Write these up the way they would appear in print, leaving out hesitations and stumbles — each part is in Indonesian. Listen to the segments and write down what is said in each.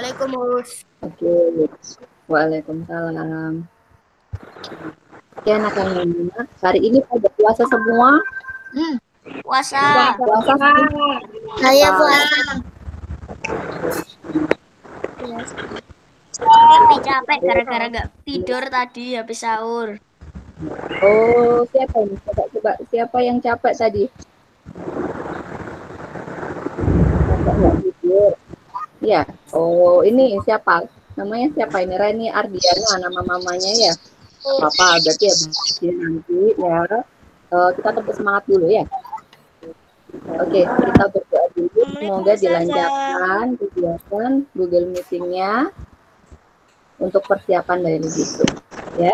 Assalamualaikum, Mus. Oke. Waalaikumsalam. Oke, anak-anak, hari ini pada puasa semua? Puasa. Puasa semua? Saya puasa. Capek gara-gara nggak tidur tadi habis sahur. Oh, siapa ini? Coba siapa yang capek tadi? Capek nggak tidur? Ya. Oh, ini siapa? Namanya siapa ini? Reni Ardiana, nama mamanya ya. Apa? Berarti ya nanti ya. Kita tepuk semangat dulu ya. Oke, kita berdoa dulu. Semoga dilancarkan kegiatan Google Meeting-nya untuk persiapan dari besok. Ya,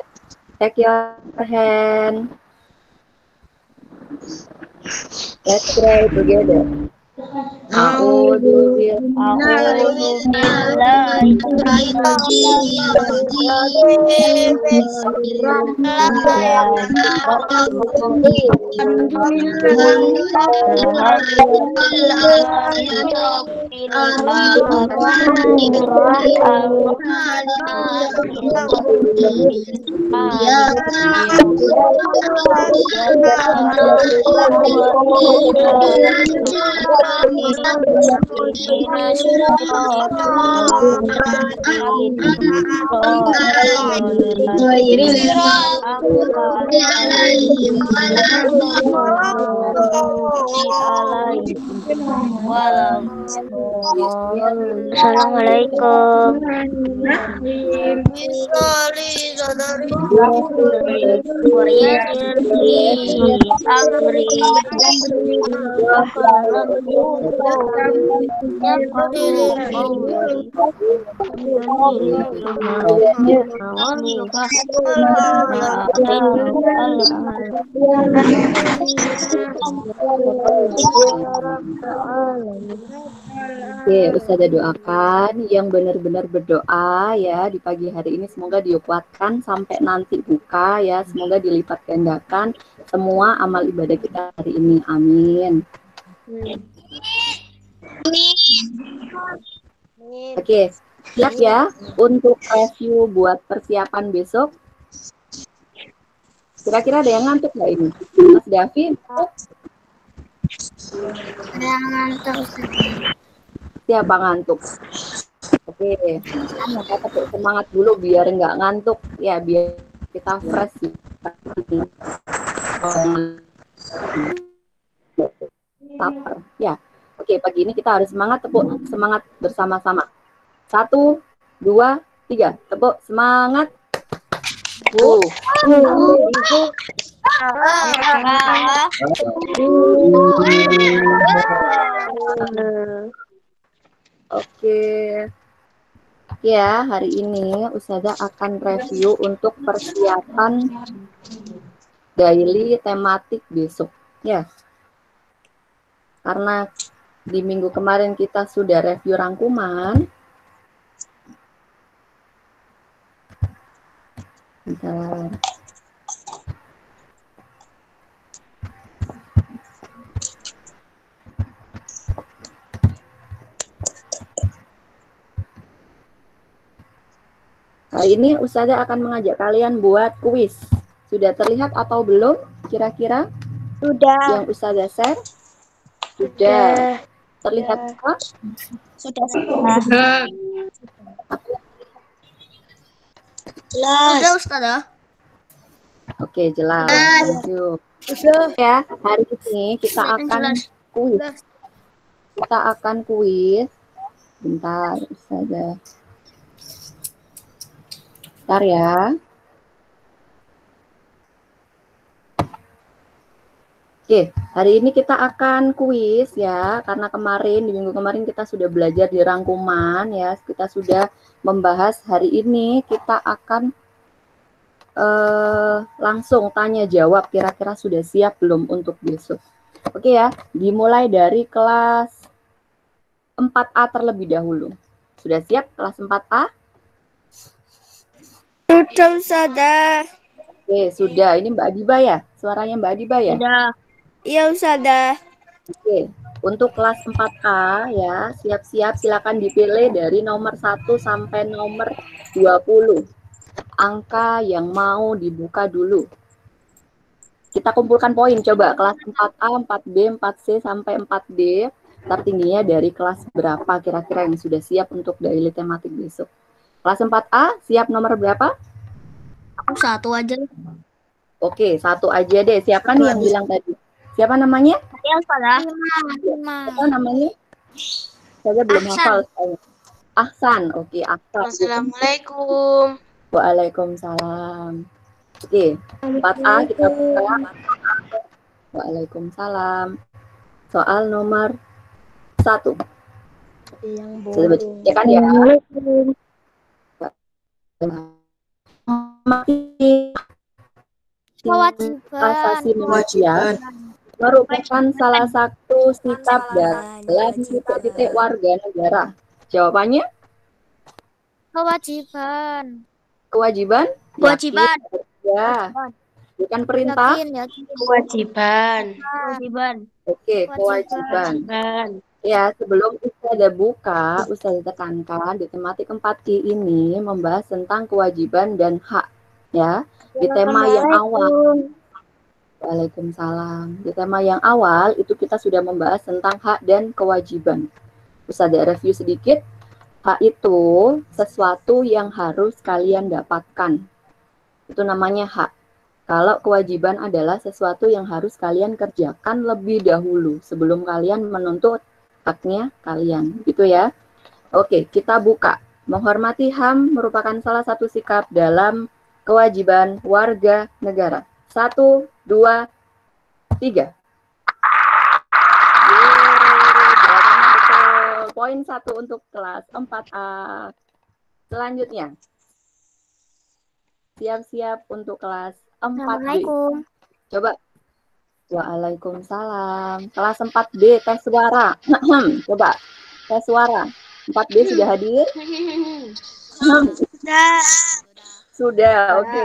take your hand. Let's pray together. A'udzu Assalamualaikum. Oke, Ustazah doakan yang benar-benar berdoa ya di pagi hari ini, semoga dikuatkan sampai nanti buka ya, semoga dilipat gandakan semua amal ibadah kita hari ini. Amin. Oke, siap ya untuk review buat persiapan besok. Kira-kira ada yang ngantuk nggak ini? Mas Davi? Ada yang ngantuk. Siapa ngantuk? Oke, kita tetap semangat dulu biar nggak ngantuk ya, biar kita fresh. Lapar ya. Oke, pagi ini kita harus semangat, tepuk semangat bersama-sama. 1, 2, 3, tepuk semangat. Oke. Ya, hari ini Ustazah akan review untuk persiapan daily tematik besok. Ya. Karena di minggu kemarin kita sudah review rangkuman. Bentar. Kali ini Ustazah akan mengajak kalian buat kuis. Sudah terlihat atau belum? Kira-kira? Sudah. Yang Ustazah share? Sudah. Terlihat apa? Sudah. Sudah, Ustazah. Oke, jelas. Thank you. Ya, hari ini kita akan kuis. Kita akan kuis. Bentar, Ustazah. Bentar ya. Oke, hari ini kita akan kuis ya, karena kemarin, di minggu kemarin kita sudah belajar di rangkuman ya, kita sudah membahas. Hari ini kita akan langsung tanya jawab, kira-kira sudah siap belum untuk besok. Oke ya, dimulai dari kelas 4A terlebih dahulu. Sudah siap kelas 4A? Sudah, Ustazah. Oke, sudah. Ini Mbak Adiba ya? Suaranya Mbak Adiba ya? Sudah. Iya, Ustazah. Oke, Untuk kelas 4A ya, siap-siap silakan dipilih dari nomor 1 sampai nomor 20. Angka yang mau dibuka dulu. Kita kumpulkan poin coba, kelas 4A, 4B, 4C, sampai 4D. Tertingginya dari kelas berapa kira-kira yang sudah siap untuk daily tematik besok? Kelas 4A, siap nomor berapa? Aku satu aja. Oke, satu aja deh. Siapa nih yang bilang tadi? Siapa namanya? Saya Ustazah. Siapa namanya? Saya belum hafal. Ahsan. Oke, Ahsan. Assalamualaikum. Waalaikumsalam. Oke, 4A kita buka. Waalaikumsalam. Soal nomor 1. Sudah baca kan ya? Asasi manusia merupakan salah satu sikap dalam titik-titik warga negara. Jawabannya? Kewajiban. Kewajiban? Kewajiban. Ya, bukan perintah. Kewajiban. Kewajiban. Oke, kewajiban. Ya, sebelum Ustazah buka, Ustazah tekankan di tematik 4I ini membahas tentang kewajiban dan hak. Ya, di tema yang awal. Waalaikumsalam. Di tema yang awal itu kita sudah membahas tentang hak dan kewajiban. Ustazah review sedikit. Hak itu sesuatu yang harus kalian dapatkan. Itu namanya hak. Kalau kewajiban adalah sesuatu yang harus kalian kerjakan lebih dahulu sebelum kalian menuntut haknya kalian. Gitu ya. Oke, kita buka. Menghormati HAM merupakan salah satu sikap dalam kewajiban warga negara. 1, 2, 3. Poin 1 untuk kelas 4A. Selanjutnya. Siap-siap untuk kelas 4B. Assalamualaikum. Coba. Waalaikumsalam. Kelas 4B, tes suara. Coba, tes suara. 4B sudah hadir? Sudah, oke.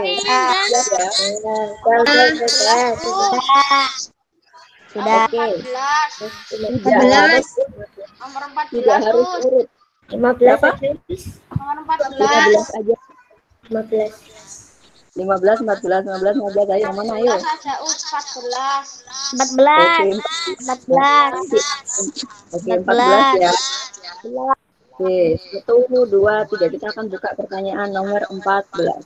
Sudah. Oke. 14. Nomor 14 Tidak harus urut. 15 Berapa? Nomor 15 aja. 15. 15, 14, 15, 15. Ayo, yang mana ayo? Saja 14. 14. 14. Oke, 14 ya. Oke, 1, 2, 3. Kita akan buka pertanyaan nomor 14.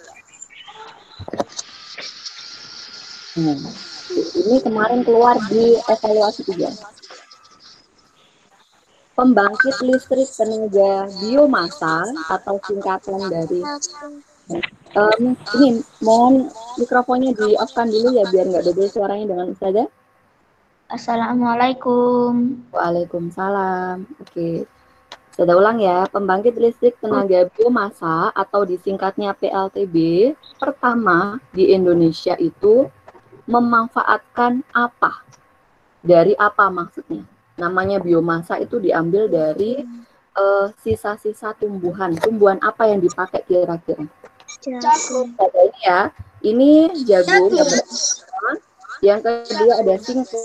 Ini kemarin keluar di evaluasi 3. Pembangkit listrik tenaga biomasa atau singkatan dari ini mohon mikrofonnya di off-kan dulu ya biar nggak double suaranya dengan Ustazah. Assalamualaikum. Waalaikumsalam. Oke. Saya ulang ya, pembangkit listrik tenaga biomasa atau disingkatnya PLTB pertama di Indonesia itu memanfaatkan apa? Dari apa maksudnya? Namanya biomasa itu diambil dari sisa-sisa tumbuhan. Tumbuhan apa yang dipakai kira-kira? Jagung. Ada ini ya. Ini jagung. Yang kedua ada singkong.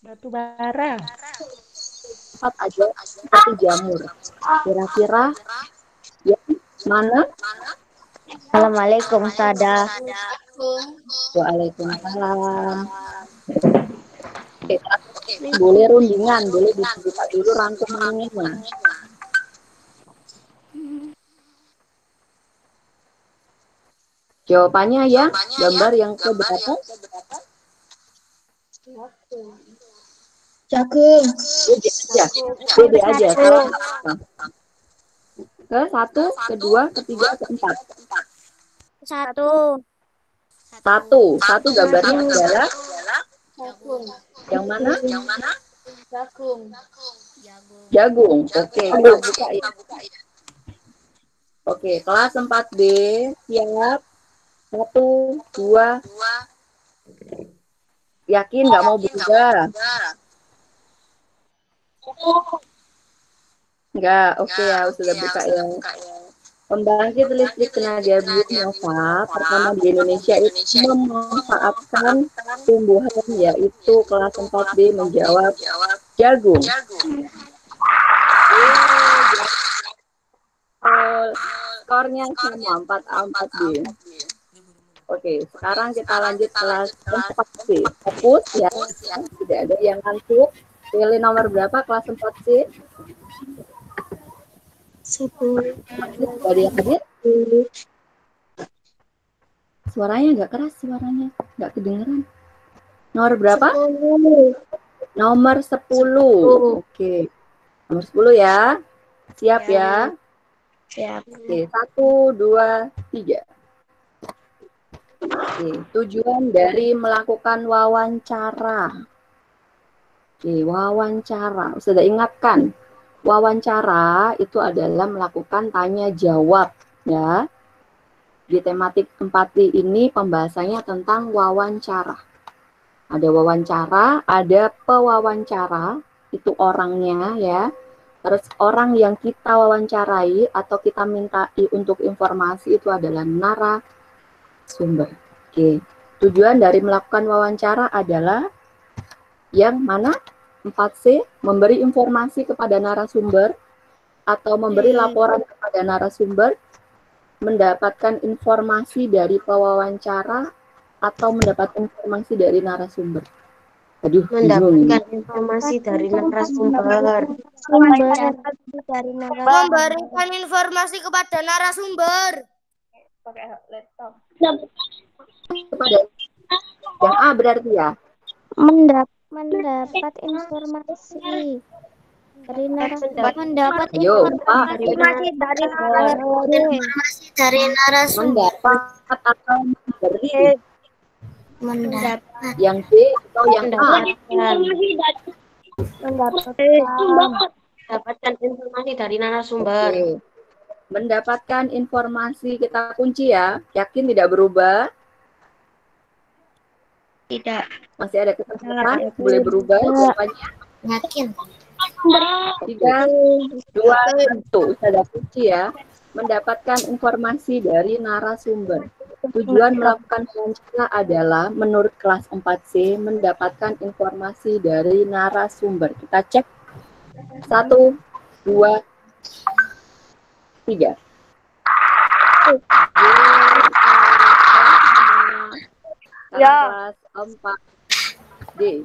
Batu bara. 4 aja seperti jamur. Kira-kira yang mana? Assalamualaikum, Ustazah. Waalaikumsalam. Oke, boleh rundingan, boleh dibuka dulu rangkumannya. Jawabannya ya, gambar yang keberapa? Jagung. Beda aja. Ke 1, kedua, ketiga, keempat. 1. 1 gambarnya adalah Jagung. yang mana? Jagung. Jagung. Oke, kita buka ya. Oke, kelas 4B siap. 1, 2. Yakin nggak mau berubah? Nggak, oke ya, sudah buka ya. Pembangkit listrik tenaga biomasa pertama di Indonesia itu memanfaatkan tumbuhan, yaitu kelas 4B menjawab jagung. Skornya sama 4A4B. Oke, sekarang kita lanjut kelas 4C. Fokus ya, tidak ada yang ngantuk. Pilih nomor berapa kelas 4C? 10. Ada yang hadir? Suaranya nggak keras, suaranya nggak kedengeran. Nomor berapa? 10. Nomor 10. Oke. Nomor 10 ya. Siap ya? Siap. Oke, 1, 2, 3. Oke, tujuan dari melakukan wawancara. Oke, wawancara. Sudah ingatkan, wawancara itu adalah melakukan tanya jawab ya. Di tematik 4D ini pembahasannya tentang wawancara. Ada wawancara, ada pewawancara, itu orangnya ya. Terus orang yang kita wawancarai atau kita mintai untuk informasi itu adalah narasumber. Oke. Tujuan dari melakukan wawancara adalah yang mana? 4C, memberi informasi kepada narasumber atau memberi laporan kepada narasumber, mendapatkan informasi dari pewawancara atau mendapatkan informasi dari narasumber. Aduh, Mendapatkan informasi dari narasumber. Memberikan informasi kepada narasumber. Pakai laptop. Kepada yang A berarti ya. Mendapat informasi dari narasumber. Mendapat Yo, informasi dari narasumber. Mendapat atau memberi. Mendapat. Yang B atau yang A. Mendapatkan informasi dari narasumber. Oke. Mendapatkan informasi, kita kunci ya. Yakin tidak berubah? Tidak. Masih ada kesempatan, boleh berubah jawabannya. Yakin. 3, 2, 1. Sudah kunci ya. Mendapatkan informasi dari narasumber. Tujuan melakukan wawancara adalah menurut kelas 4C mendapatkan informasi dari narasumber. Kita cek. 1, 2, 3. Kelas 4D.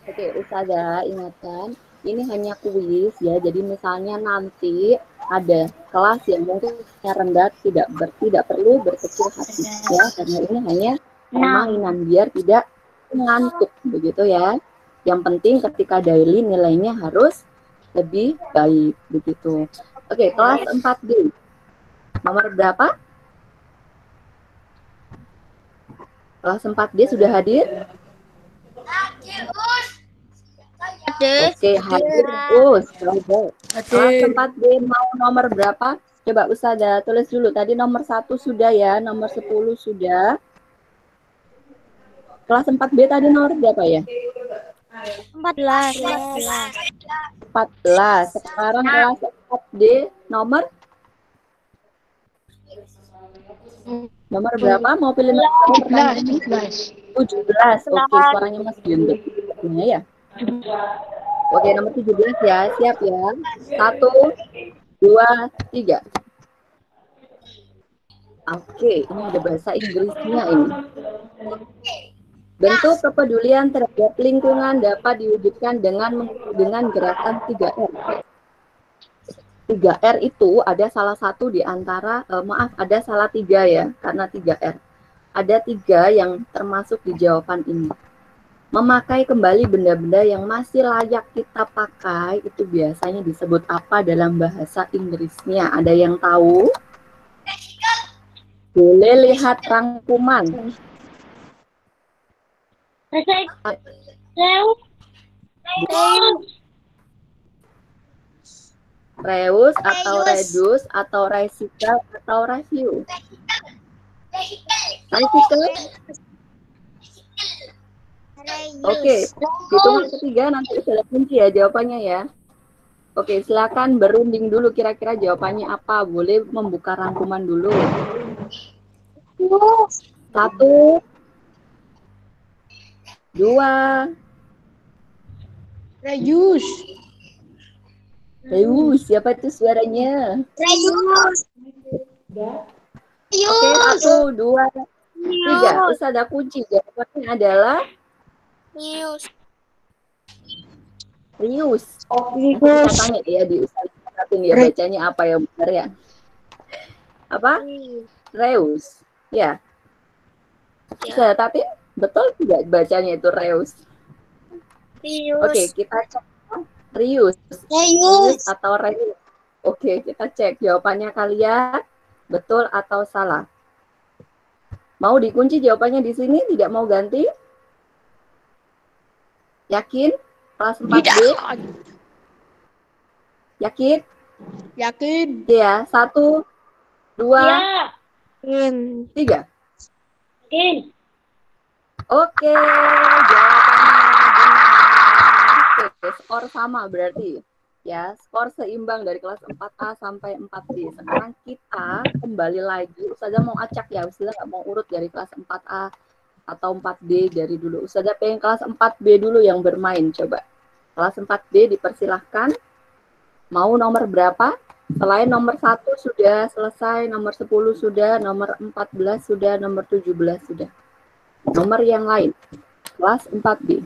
Oke, Ustazah ingatkan, ini hanya kuis ya. Jadi misalnya nanti ada kelas yang mungkin rendah, tidak perlu berkecil hati ya, karena ini hanya permainan biar tidak ngantuk begitu ya. Yang penting ketika daily nilainya harus lebih baik begitu. Oke, kelas 4D. Nomor berapa? Kelas 4D sudah hadir? Oke, hadir Gus. Kelas 4D mau nomor berapa? Coba Ustazah tulis dulu. Tadi nomor 1 sudah ya, nomor 10 sudah. Kelas 4B tadi nomor berapa ya? 14. 14. Sekarang kelas 4D nomor berapa? Mau pilih nomor berapa? 17. Oke, suaranya Mas Yunus. Ya. Oke, nomor 17 ya. Siap ya. 1, 2, 3. Oke, ini ada bahasa Inggrisnya ini. Bentuk kepedulian terhadap lingkungan dapat diwujudkan dengan gerakan 3R. 3R itu ada salah satu di antara, ada salah 3 ya, karena 3R. Ada 3 yang termasuk di jawaban ini. Memakai kembali benda-benda yang masih layak kita pakai, itu biasanya disebut apa dalam bahasa Inggrisnya? Ada yang tahu? Boleh lihat rangkuman. Reus atau redus atau recycle atau review. Recycle. Oke, hitungan ketiga nanti sudah kunci ya jawabannya ya. Oke, silakan berunding dulu kira-kira jawabannya apa. Boleh membuka rangkuman dulu. 1, 2. Reus. Reus, siapa itu suaranya? Reus. Oke, 1, 2, 3. Ustazah kunci jawabannya adalah Reus. Rius. Nanti kita tanya ya di Ustazah ya bacanya apa yang benar ya? Apa? Reus. Ya. Ustazah tapi betul tidak bacanya itu Reus? Oke, kita cek. Rius. Rius atau Reus? Oke, kita cek jawabannya kalian betul atau salah. Mau dikunci jawabannya di sini? Tidak mau ganti? Yakin? Kelas 4B? Yakin? Yakin. Ya, 1, 2, 3. Yakin. Oke, jawabannya benar. Oke, skor sama berarti. Ya, skor seimbang dari kelas 4A sampai 4B. Sekarang kita kembali lagi. Ustazah mau acak ya, Ustazah nggak mau urut dari kelas 4A atau 4B dari dulu. Ustazah pengen kelas 4B dulu yang bermain, coba. Kelas 4B dipersilahkan. Mau nomor berapa? Selain nomor 1 sudah selesai, nomor 10 sudah, nomor 14 sudah, nomor 17 sudah. Nomor yang lain. Kelas 4B.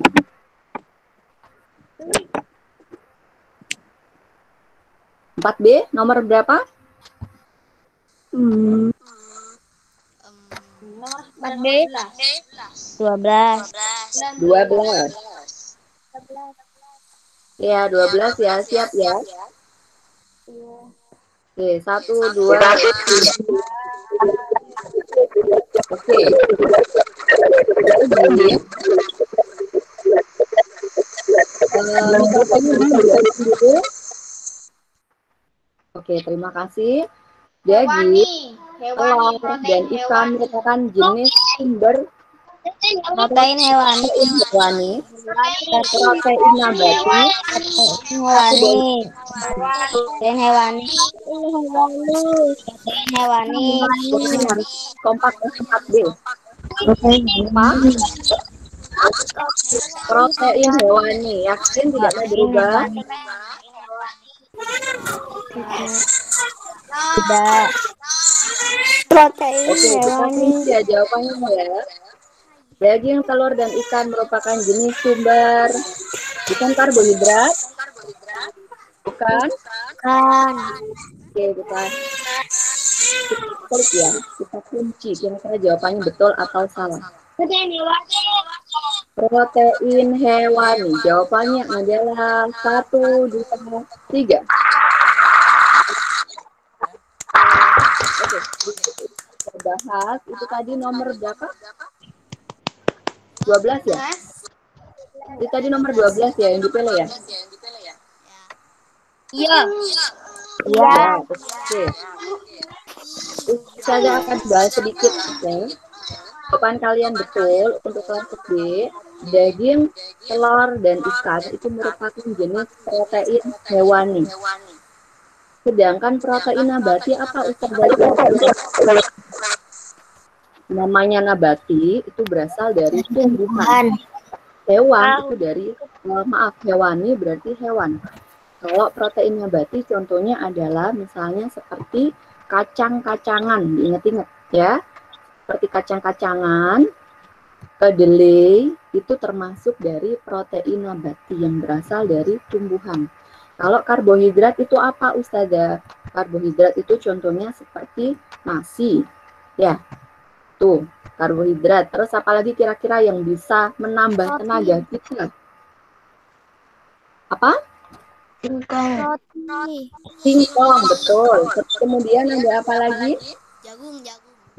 B, nomor berapa? 4B. 12. 12. Ya, 12 ya. Siap ya. Oke, 1, 2, 3. Oke. Jadi, mikrofonnya bisa diaktifkan dulu. Oke, terima kasih. Jadi, telur dan ikan merupakan jenis sumber Protein hewani. protein nabati, Protein hewani. Protein hewani. kompak 4B. Apa? Protein hewani. Yakin tidak mau berubah? Tidak. Protein Oke, kita kunci ya jawabannya ya. Daging, telur, dan ikan merupakan jenis sumber bukan karbohidrat? Bukan? Kan. Oke, bukan. Kita klik ya, kita kunci. Kira-kira jawabannya betul atau salah. Protein hewani. Jawabannya adalah 1, 2, 3. Oke, kita bahas. Itu tadi nomor berapa? 12 ya? Itu tadi nomor 12 ya yang dipilih ya? Iya. Iya. Oke. Saya akan bahas sedikit ya. Jawaban kalian betul untuk kelas B. Daging, telur, dan ikan itu merupakan jenis protein hewani. Sedangkan protein nabati apa Ustaz? Namanya nabati itu berasal dari tumbuhan. Hewan itu dari, hewani berarti hewan. Kalau protein nabati contohnya adalah misalnya seperti kacang-kacangan, diingat-ingat ya. Seperti kacang-kacangan, kedelai, itu termasuk dari protein nabati yang berasal dari tumbuhan. Kalau karbohidrat itu apa Ustazah? Karbohidrat itu contohnya seperti nasi. Ya, tuh karbohidrat. Terus apalagi kira-kira yang bisa menambah tenaga kita? Apa? Singkong, betul. Kemudian ada apa lagi? Jagung.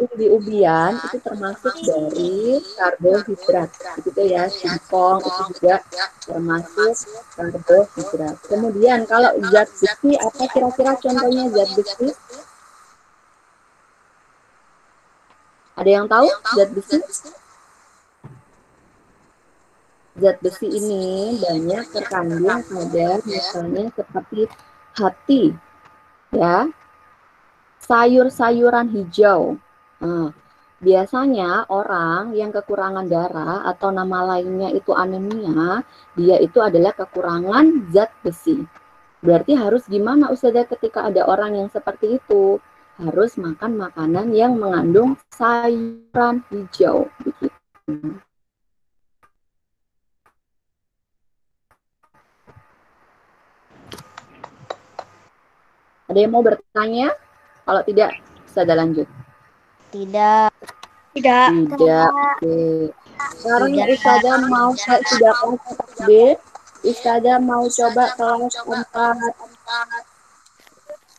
Ubi-ubian itu termasuk dari karbohidrat. Begitu ya, singkong itu juga termasuk karbohidrat. Kemudian kalau zat besi, apa kira-kira contohnya zat besi? Ada yang tahu zat besi? Zat besi ini banyak terkandung pada misalnya seperti hati, ya, sayur-sayuran hijau. Nah, biasanya orang yang kekurangan darah atau nama lainnya itu anemia, dia itu adalah kekurangan zat besi. Berarti harus gimana Ustazah ketika ada orang yang seperti itu? Harus makan makanan yang mengandung sayuran hijau. Begitu. Ada yang mau bertanya? Kalau tidak, Ustazah lanjut. Tidak. Tidak. Tidak. Oke. Sekarang Ustazah mau sudah kelas B. Ustazah mau coba kelas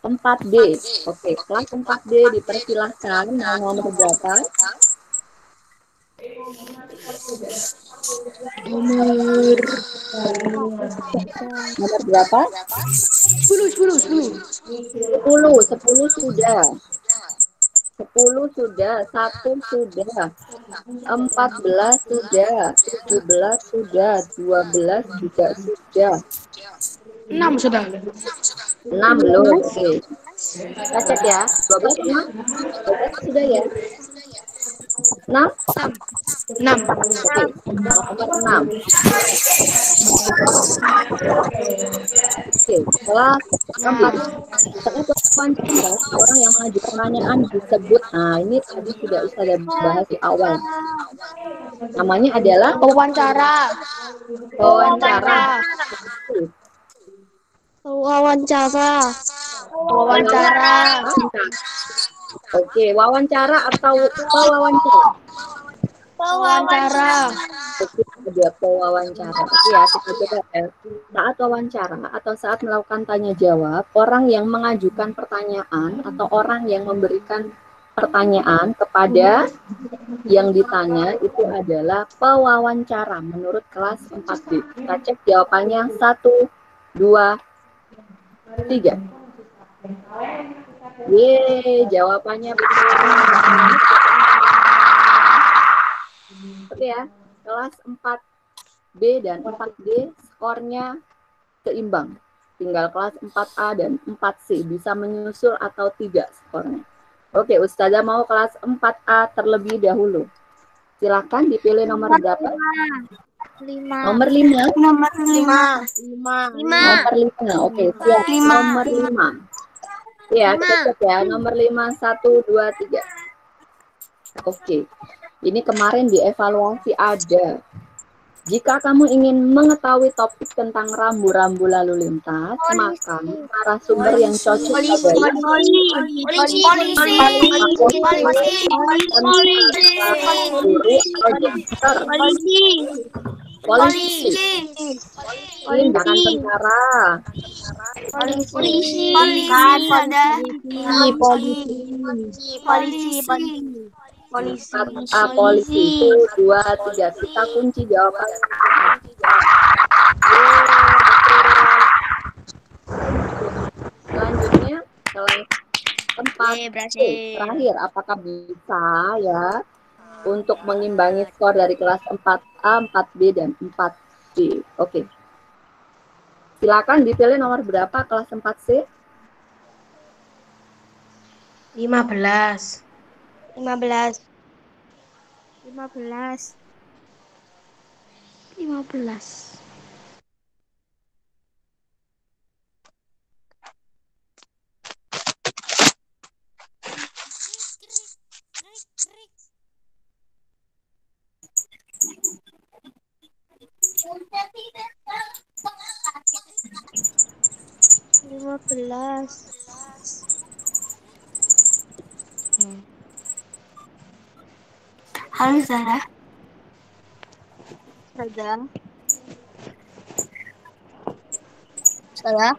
4D. Oke, kelas 4D dipersilahkan. Mau nomor berapa? Nomor berapa? 10 sudah. 10 sudah, 1 sudah, 14 sudah, 17 sudah, 12 juga sudah. 6 sudah. 6 belum. Oke. Kita cek ya. 12 enam? 12 sudah ya? 6? 6. Oke. Nomor 6. Oke, kelas 4. Saat wawancara, orang yang mengajukan pertanyaan disebut, nah ini tadi sudah Ustazah bahas di awal. Namanya adalah Wawancara. wawancara. Wawancara. Oke, wawancara atau pewawancara? Wawancara. Oke, ada pewawancara. Oke ya, kita coba ya. Saat wawancara atau saat melakukan tanya jawab, orang yang mengajukan pertanyaan atau orang yang memberikan pertanyaan kepada yang ditanya itu adalah pewawancara menurut kelas 4D. Kita cek jawabannya 1, 2, 3. Yeay, jawabannya benar. Oke ya, kelas 4B dan 4D skornya seimbang. Tinggal kelas 4A dan 4C bisa menyusul atau tidak skornya. Oke, Ustazah mau kelas 4A terlebih dahulu. Silakan dipilih nomor berapa? 5. Nomor 5. Nomor 5. Nomor 5. Oke, siap. Nomor 5. Ya, kita cek ya. Nomor 5, 1, 2, 3. Oke. Ini kemarin dievaluasi ada. Jika kamu ingin mengetahui topik tentang rambu-rambu lalu lintas, maka narasumber yang cocok adalah polisi, tindakan tentara, polisi itu 2, 3. Kita kunci jawabannya. Selanjutnya kelas 4 terakhir, apakah bisa ya untuk mengimbangi skor dari kelas 4A, 4B, dan 4C. Oke. Silakan dipilih nomor berapa kelas 4C? 15. 15. 15. Halo Zara. Zara.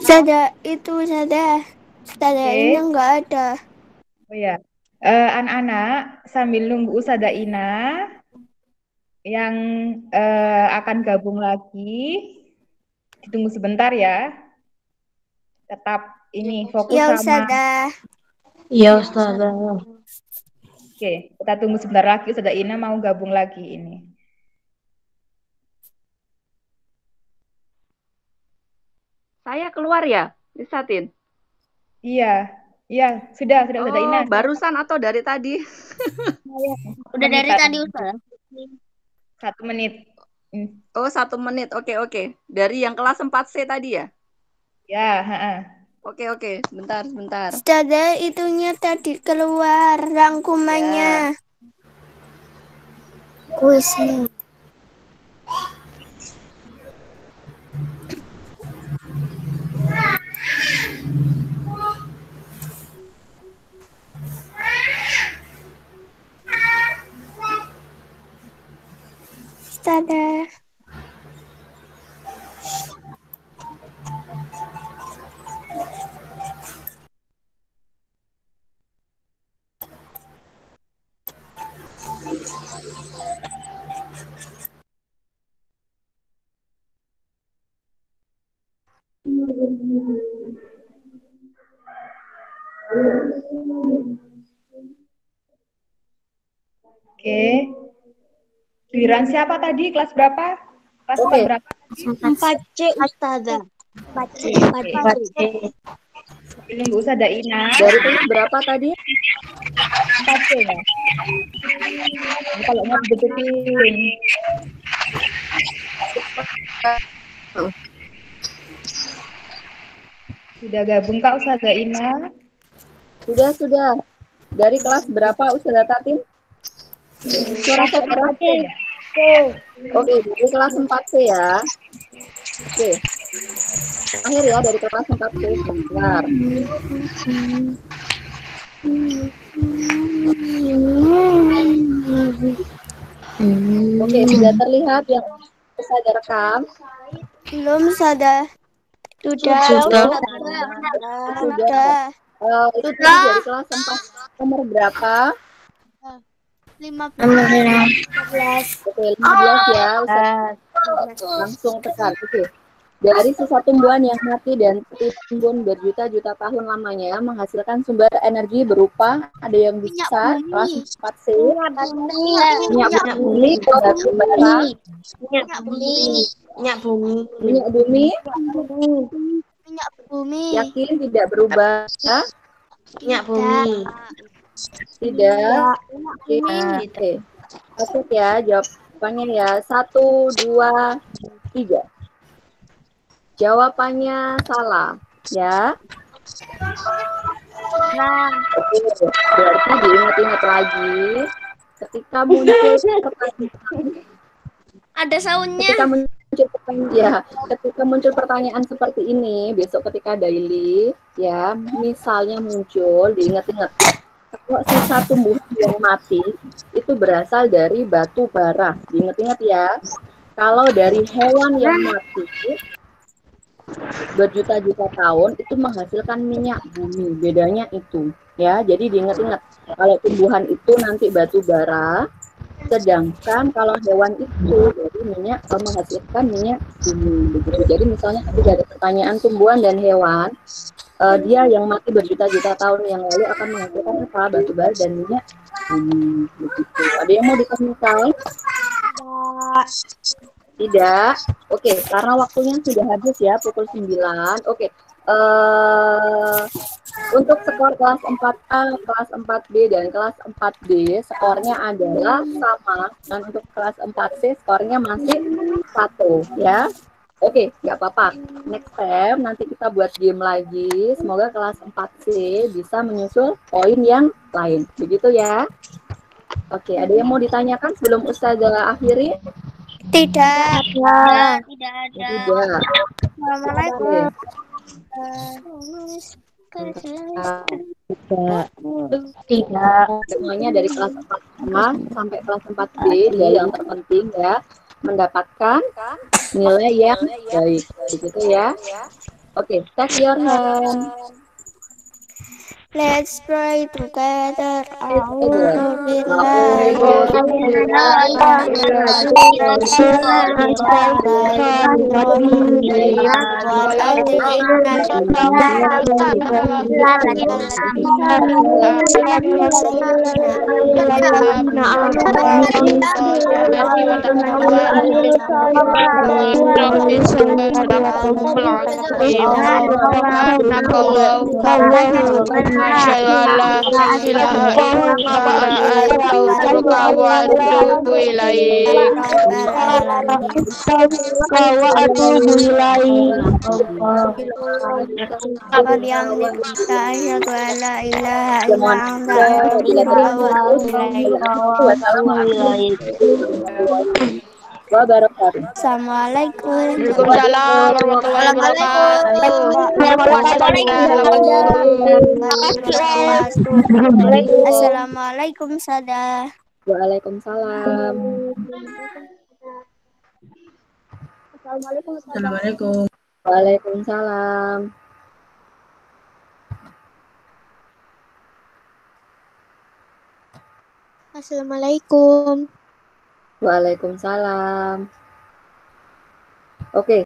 Sada itu sada. Sada ini enggak ada. Oh ya, anak-anak sambil nunggu Ustazah Ina yang akan gabung lagi, ditunggu sebentar ya. Tetap ini fokus Ya sama. Ustazah. Iya, Ustazah. Oke, kita tunggu sebentar lagi. Ustazah Ina mau gabung lagi ini. Saya keluar ya, Lisatin? Iya, iya, sudah Ustazah Ina. Barusan atau dari tadi? Udah dari tadi Ustaz. 1 menit. Oh, 1 menit. Oke. Dari yang kelas 4C tadi ya? Ya, heeh. Oke. Sebentar. Ustazah itunya tadi keluar rangkumannya. Kuisnya. Ustazah. Oke. Giliran siapa tadi? Kelas berapa? Kelas Oke. berapa? 4C Ustazah. 4C. Nunggu Ustazah Ina. Dari kelas berapa tadi? 4C ya. Kalau mau dideketin. Sudah gabung Kak Ustazah Ina? Sudah. Dari kelas berapa Ustazah Tatin? Suara saya keras ya? Oke, dari kelas 4C ya. Oke. Akhir ya dari kelas 4C. Bentar. Oke, sudah terlihat yang Ustazah rekam? Belum Ustazah. Sudah. Itu dari kelas 4 nomor berapa? 15. Oke, 15 ya. Langsung tekan. Oke. Dari sisa tumbuhan yang mati dan tertimbun berjuta-juta tahun lamanya menghasilkan sumber energi berupa ada yang bisa kelas 4C, minyak bumi, batu bara, minyak bumi, yakin tidak berubah, Minyak bumi. tidak. Oke. Masuk ya jawabannya ya. 1, 2, 3. Jawabannya salah, ya. Oke, berarti diingat-ingat lagi. Ketika muncul Ada soundnya. ketika muncul pertanyaan seperti ini, besok ketika daily, ya, misalnya muncul, diingat-ingat. Kalau sisa tumbuhan yang mati itu berasal dari batu bara, diingat-ingat ya. Kalau dari hewan yang mati berjuta-juta tahun itu menghasilkan minyak bumi, bedanya itu ya. Jadi diingat-ingat kalau tumbuhan itu nanti batu bara, sedangkan kalau hewan itu jadi minyak menghasilkan minyak bumi begitu. Jadi misalnya ketika ada pertanyaan tumbuhan dan hewan, dia yang mati berjuta-juta tahun yang lalu akan menghasilkan apa? Batu bara dan minyak bumi begitu. Ada yang mau ditanyakan? Tidak. Oke, karena waktunya sudah habis ya, pukul 9. Oke. Untuk skor kelas 4A, kelas 4B, dan kelas 4D, skornya adalah sama. Dan untuk kelas 4C, skornya masih 1, ya. Oke, nggak apa-apa. Next time, nanti kita buat game lagi. Semoga kelas 4C bisa menyusul poin yang lain. Begitu ya. Oke, ada yang mau ditanyakan sebelum Ustazah akhiri? Tidak. Tidak. Assalamualaikum. Tidak. Semuanya dari kelas 4A sampai kelas 4B, dia yang terpenting ya, mendapatkan nilai yang baik. Begitu ya. Oke, take your hand. Let's pray together. A'udzu A'udzu billahi Asyhadu an la ilaha illallah wa astaghfiruka wa atubu ilaik. Wa atubu ilaik. Asyhadu an la ilaha illa Mohon anta bila astaghfiruka wa atubu ilaik. Wassalamualaikum wabarakatuh. Assalamualaikum. Waalaikumsalam warahmatullahi wabarakatuh. Wassalam guru. Assalamualaikum Sada. Waalaikumsalam. Assalamualaikum. Waalaikumsalam. Assalamualaikum. Waalaikumsalam. Oke,